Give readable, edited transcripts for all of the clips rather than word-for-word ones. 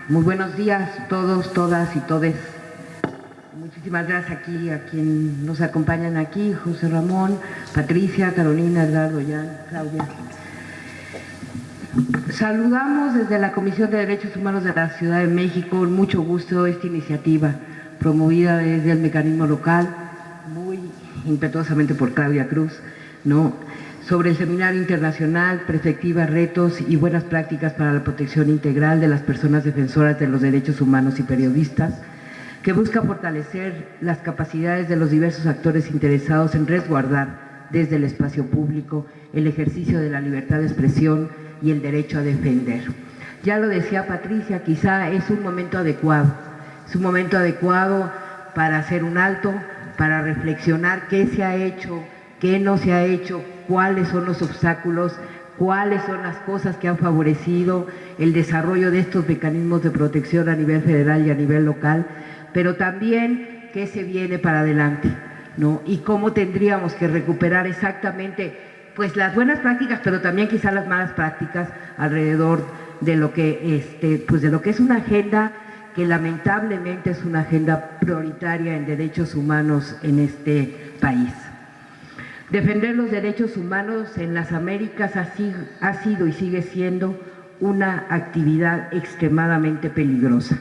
Muy buenos días todos, todas y todes. Muchísimas gracias aquí a quien nos acompañan aquí, José Ramón, Patricia, Carolina, Edgardo, Jan, Claudia. Saludamos desde la Comisión de Derechos Humanos de la Ciudad de México con mucho gusto esta iniciativa promovida desde el mecanismo local, muy impetuosamente por Claudia Cruz, ¿no?, sobre el Seminario Internacional, Perspectivas, Retos y Buenas Prácticas para la Protección Integral de las Personas Defensoras de los Derechos Humanos y Periodistas, que busca fortalecer las capacidades de los diversos actores interesados en resguardar desde el espacio público el ejercicio de la libertad de expresión y el derecho a defender. Ya lo decía Patricia, quizá es un momento adecuado para hacer un alto, para reflexionar qué se ha hecho, qué no se ha hecho, cuáles son los obstáculos, cuáles son las cosas que han favorecido el desarrollo de estos mecanismos de protección a nivel federal y a nivel local, pero también qué se viene para adelante, ¿no? Y cómo tendríamos que recuperar exactamente pues las buenas prácticas, pero también quizás las malas prácticas alrededor de lo que pues de lo que es una agenda que lamentablemente es una agenda prioritaria en derechos humanos en este país. Defender los derechos humanos en las Américas ha sido y sigue siendo una actividad extremadamente peligrosa.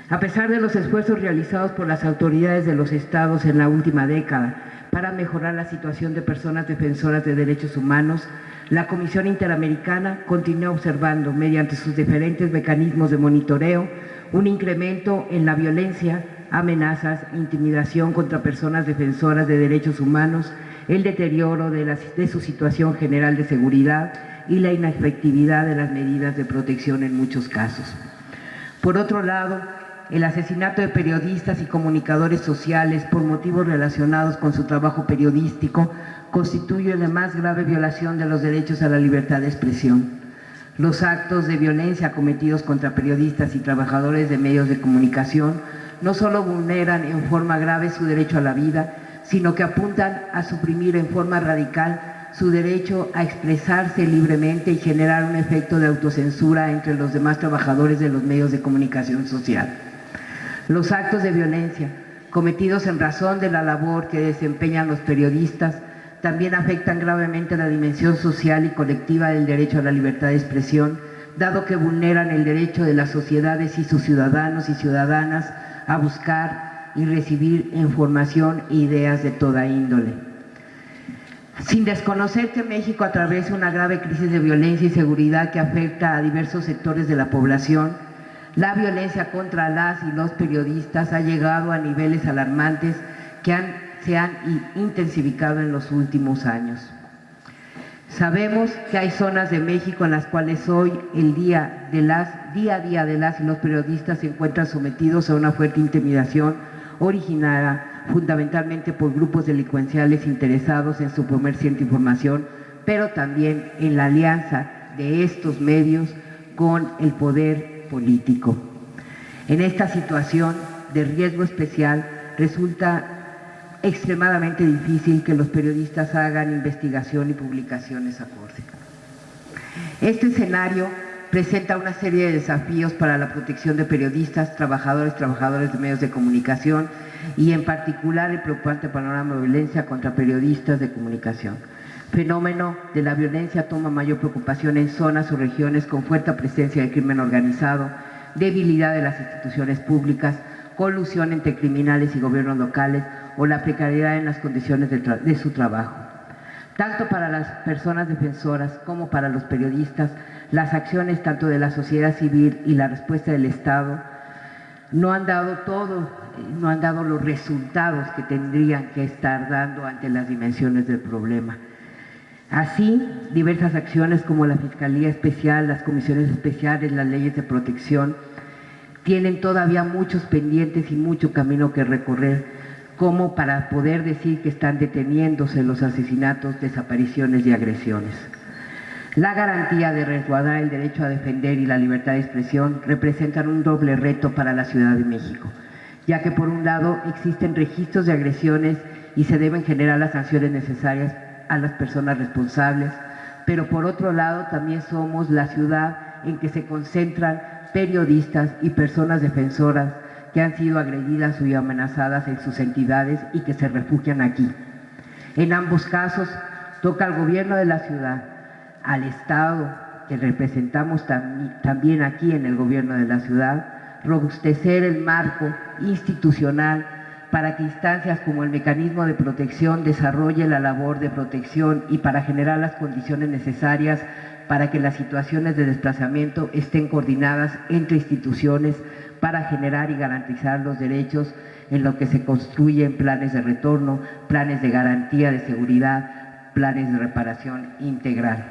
A pesar de los esfuerzos realizados por las autoridades de los estados en la última década para mejorar la situación de personas defensoras de derechos humanos, la Comisión Interamericana continúa observando, mediante sus diferentes mecanismos de monitoreo, un incremento en la violencia, amenazas, intimidación contra personas defensoras de derechos humanos, el deterioro de su situación general de seguridad y la inefectividad de las medidas de protección en muchos casos. Por otro lado, el asesinato de periodistas y comunicadores sociales por motivos relacionados con su trabajo periodístico constituye la más grave violación de los derechos a la libertad de expresión. Los actos de violencia cometidos contra periodistas y trabajadores de medios de comunicación no solo vulneran en forma grave su derecho a la vida, sino que apuntan a suprimir en forma radical su derecho a expresarse libremente y generar un efecto de autocensura entre los demás trabajadores de los medios de comunicación social. Los actos de violencia cometidos en razón de la labor que desempeñan los periodistas también afectan gravemente la dimensión social y colectiva del derecho a la libertad de expresión, dado que vulneran el derecho de las sociedades y sus ciudadanos y ciudadanas a buscar y recibir información e ideas de toda índole. Sin desconocer que México atraviesa una grave crisis de violencia y seguridad que afecta a diversos sectores de la población, la violencia contra las y los periodistas ha llegado a niveles alarmantes que se han intensificado en los últimos años. Sabemos que hay zonas de México en las cuales hoy el día a día de las y los periodistas se encuentran sometidos a una fuerte intimidación originada fundamentalmente por grupos delincuenciales interesados en su comerciante información, pero también en la alianza de estos medios con el poder político. En esta situación de riesgo especial resulta extremadamente difícil que los periodistas hagan investigación y publicaciones acorde. Este escenario presenta una serie de desafíos para la protección de periodistas, trabajadores de medios de comunicación y en particular el preocupante panorama de violencia contra periodistas de comunicación. Fenómeno de la violencia toma mayor preocupación en zonas o regiones con fuerte presencia de crimen organizado, debilidad de las instituciones públicas, colusión entre criminales y gobiernos locales o la precariedad en las condiciones de su trabajo. Tanto para las personas defensoras como para los periodistas, las acciones tanto de la sociedad civil y la respuesta del Estado no han dado los resultados que tendrían que estar dando ante las dimensiones del problema. Así, diversas acciones como la Fiscalía Especial, las comisiones especiales, las leyes de protección, tienen todavía muchos pendientes y mucho camino que recorrer, como para poder decir que están deteniéndose los asesinatos, desapariciones y agresiones. La garantía de resguardar el derecho a defender y la libertad de expresión representan un doble reto para la Ciudad de México, ya que por un lado existen registros de agresiones y se deben generar las sanciones necesarias a las personas responsables, pero por otro lado también somos la ciudad en que se concentran periodistas y personas defensoras que han sido agredidas y amenazadas en sus entidades y que se refugian aquí. En ambos casos toca al gobierno de la ciudad, al Estado que representamos también aquí en el gobierno de la ciudad, robustecer el marco institucional para que instancias como el mecanismo de protección desarrolle la labor de protección y para generar las condiciones necesarias para que las situaciones de desplazamiento estén coordinadas entre instituciones para generar y garantizar los derechos en lo que se construyen planes de retorno, planes de garantía de seguridad, planes de reparación integral.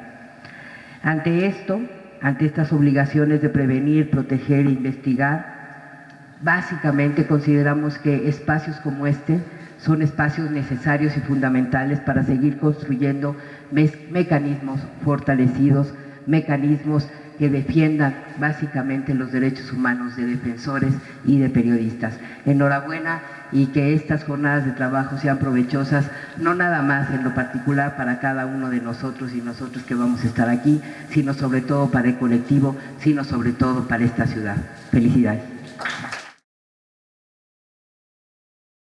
Ante esto, ante estas obligaciones de prevenir, proteger e investigar, básicamente consideramos que espacios como este son espacios necesarios y fundamentales para seguir construyendo mecanismos fortalecidos, mecanismos que defiendan básicamente los derechos humanos de defensores y de periodistas. Enhorabuena y que estas jornadas de trabajo sean provechosas, no nada más en lo particular para cada uno de nosotros y nosotros que vamos a estar aquí, sino sobre todo para el colectivo, sino sobre todo para esta ciudad. Felicidades.